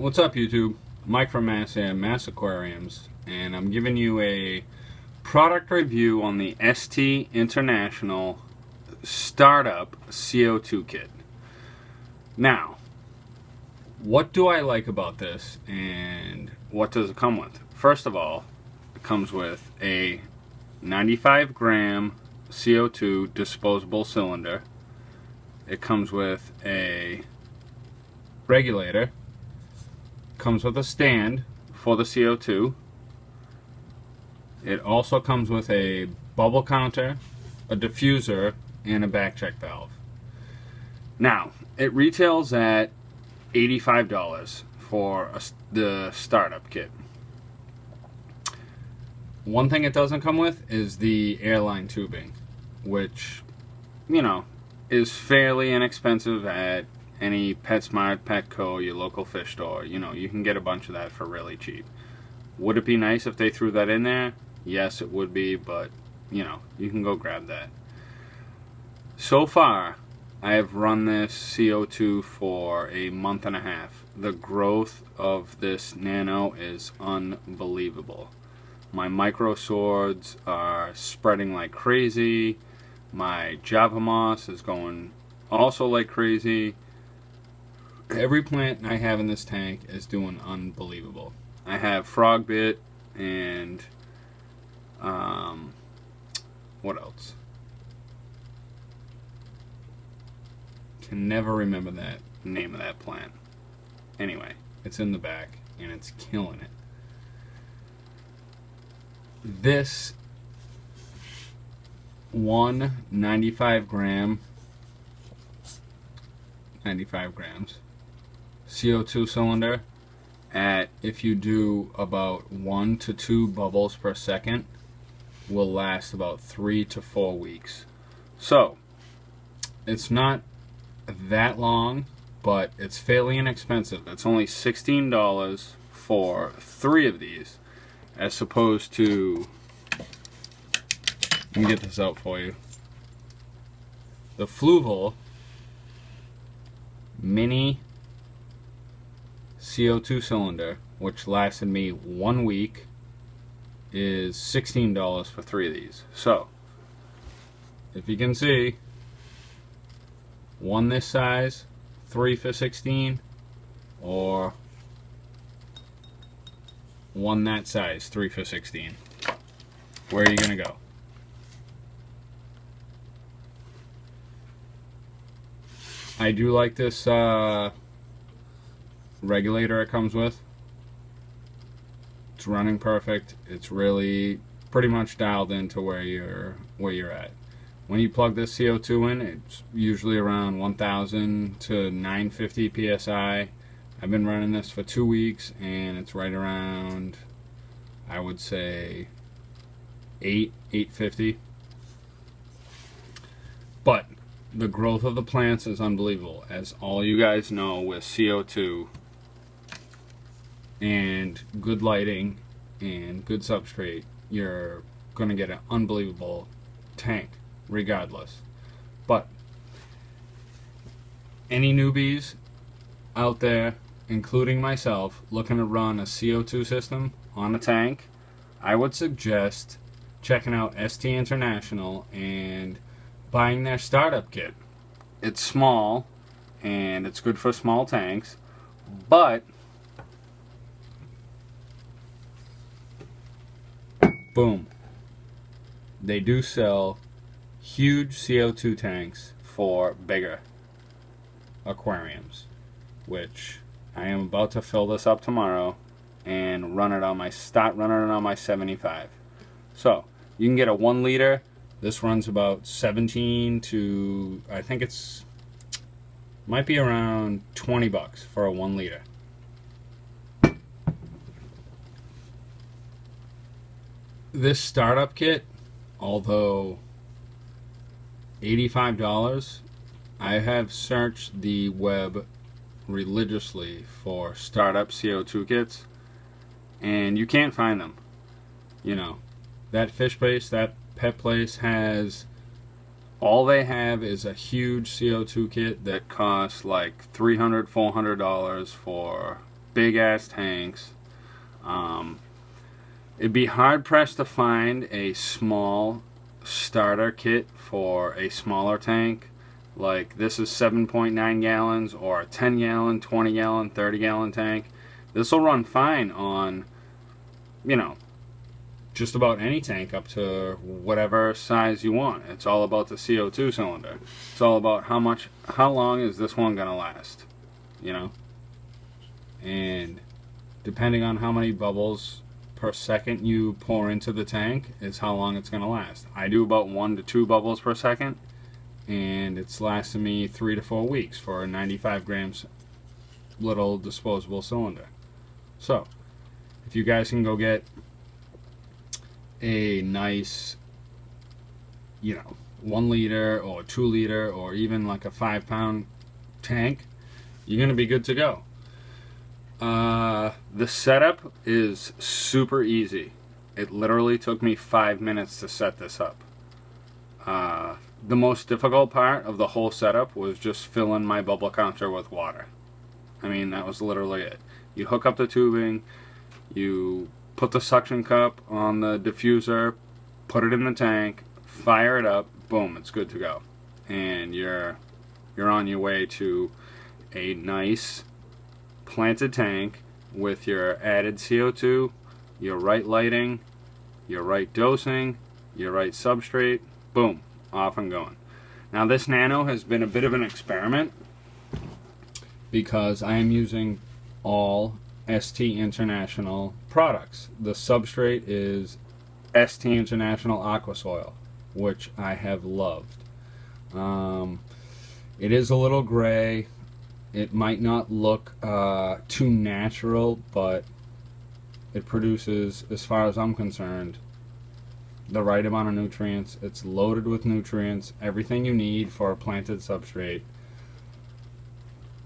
What's up, YouTube? Mike from Mass Aquariums, and I'm giving you a product review on the ST International Startup CO2 Kit. Now, what do I like about this, and what does it come with? First of all, it comes with a 95 gram CO2 disposable cylinder. It comes with a regulator. Comes with a stand for the CO2. It also comes with a bubble counter, a diffuser, and a back check valve. Now, it retails at $85 for the startup kit. One thing it doesn't come with is the airline tubing, which, you know, is fairly inexpensive at any PetSmart, Petco, your local fish store. You know, you can get a bunch of that for really cheap. Would it be nice if they threw that in there? Yes, it would be, but, you know, you can go grab that. So far, I have run this CO2 for a month and a half. The growth of this nano is unbelievable. My micro swords are spreading like crazy. My Java moss is going also like crazy. Every plant I have in this tank is doing unbelievable. I have frog bit and what else? Can never remember that name of that plant. Anyway, it's in the back and it's killing it. This 95 grams CO2 cylinder at, if you do about 1 to 2 bubbles per second, will last about 3 to 4 weeks. So it's not that long, but it's fairly inexpensive. It's only $16 for 3 of these, as opposed to, let me get this out for you, the Fluval mini CO2 cylinder, which lasted me 1 week, is $16 for 3 of these. So, if you can see, one this size, 3 for 16, or one that size, 3 for 16. Where are you gonna go? I do like this regulator it comes with. It's running perfect. It's really pretty much dialed into where you're at. When you plug this CO2 in, it's usually around 1000 to 950 psi. I've been running this for 2 weeks and it's right around, I would say, 850. But the growth of the plants is unbelievable, as all you guys know. With CO2 and good lighting and good substrate, you're gonna get an unbelievable tank regardless. But any newbies out there, including myself, looking to run a CO2 system on a tank, I would suggest checking out ST International and buying their startup kit. It's small and it's good for small tanks, but boom, they do sell huge CO2 tanks for bigger aquariums, which I am about to fill this up tomorrow and start running it on my 75. So you can get a 1 liter. This runs about 17 to, I think it's, might be around $20 for a 1 liter. This startup kit, although $85, I have searched the web religiously for startup CO2 kits, and you can't find them. You know, that fish place, that pet place has, all they have is a huge CO2 kit that costs like $300, $400 for big ass tanks. It'd be hard pressed to find a small starter kit for a smaller tank. Like this is 7.9 gallons or a 10 gallon, 20 gallon, 30 gallon tank. This will run fine on, you know, just about any tank up to whatever size you want. It's all about the CO2 cylinder. It's all about how long is this one gonna last, you know? And depending on how many bubbles per second you pour into the tank is how long it's gonna last. I do about 1 to 2 bubbles per second, and it's lasted me 3 to 4 weeks for a 95 grams little disposable cylinder. So if you guys can go get a nice, you know, 1 liter or 2 liter or even like a 5-pound tank, you're gonna be good to go. The setup is super easy. It literally took me 5 minutes to set this up. The most difficult part of the whole setup was just filling my bubble counter with water. I mean, that was literally it. You hook up the tubing, you put the suction cup on the diffuser, put it in the tank, fire it up, boom, it's good to go. And you're on your way to a nice planted tank with your added CO2, your right lighting, your right dosing, your right substrate, boom, off and going. Now this nano has been a bit of an experiment because I am using all ST International products. The substrate is ST International Aqua Soil, which I have loved. It is a little gray. It might not look too natural, but it produces, as far as I'm concerned, the right amount of nutrients. It's loaded with nutrients, everything you need for a planted substrate,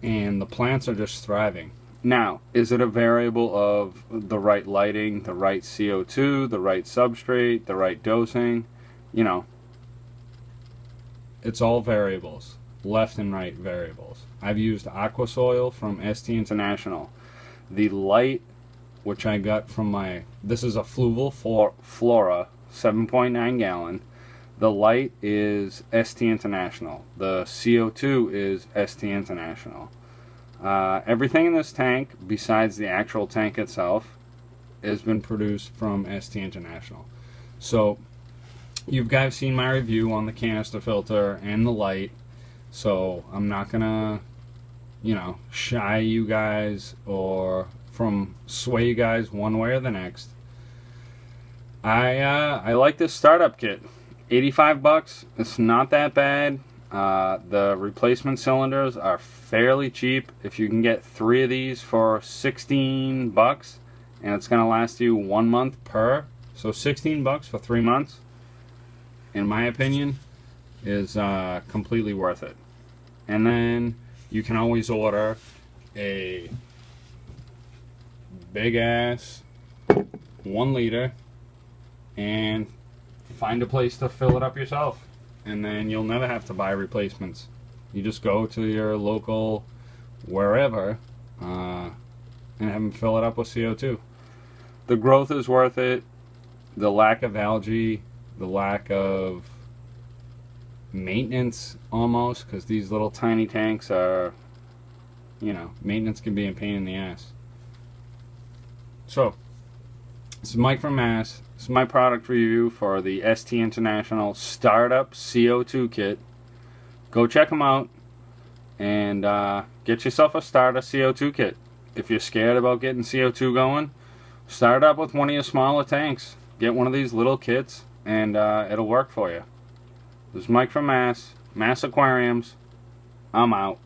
and the plants are just thriving. Now, is it a variable of the right lighting, the right CO2, the right substrate, the right dosing? You know, it's all variables, left and right variables. I've used Aqua Soil from ST International. The light, which I got from this is a Fluval Flora 7.9 gallon. The light is ST International. The CO2 is ST International. Everything in this tank, besides the actual tank itself, has been produced from ST International. So, you guys seen my review on the canister filter and the light, so I'm not gonna, you know, shy you guys or sway you guys one way or the next. I like this startup kit. 85 bucks, it's not that bad. The replacement cylinders are fairly cheap. If you can get 3 of these for 16 bucks, and it's gonna last you 1 month per, so 16 bucks for 3 months, in my opinion, is completely worth it. And then you can always order a big ass 1 liter and find a place to fill it up yourself, and then you'll never have to buy replacements. You just go to your local wherever and have them fill it up with CO2. The growth is worth it. The lack of algae, the lack of maintenance almost, because these little tiny tanks are, you know, maintenance can be a pain in the ass. So, this is Mike from Mass. This is my product review for the ST International Startup CO2 Kit. Go check them out and get yourself a starter CO2 kit. If you're scared about getting CO2 going, start up with one of your smaller tanks. Get one of these little kits and it'll work for you. This is Mike from Mass Aquariums. I'm out.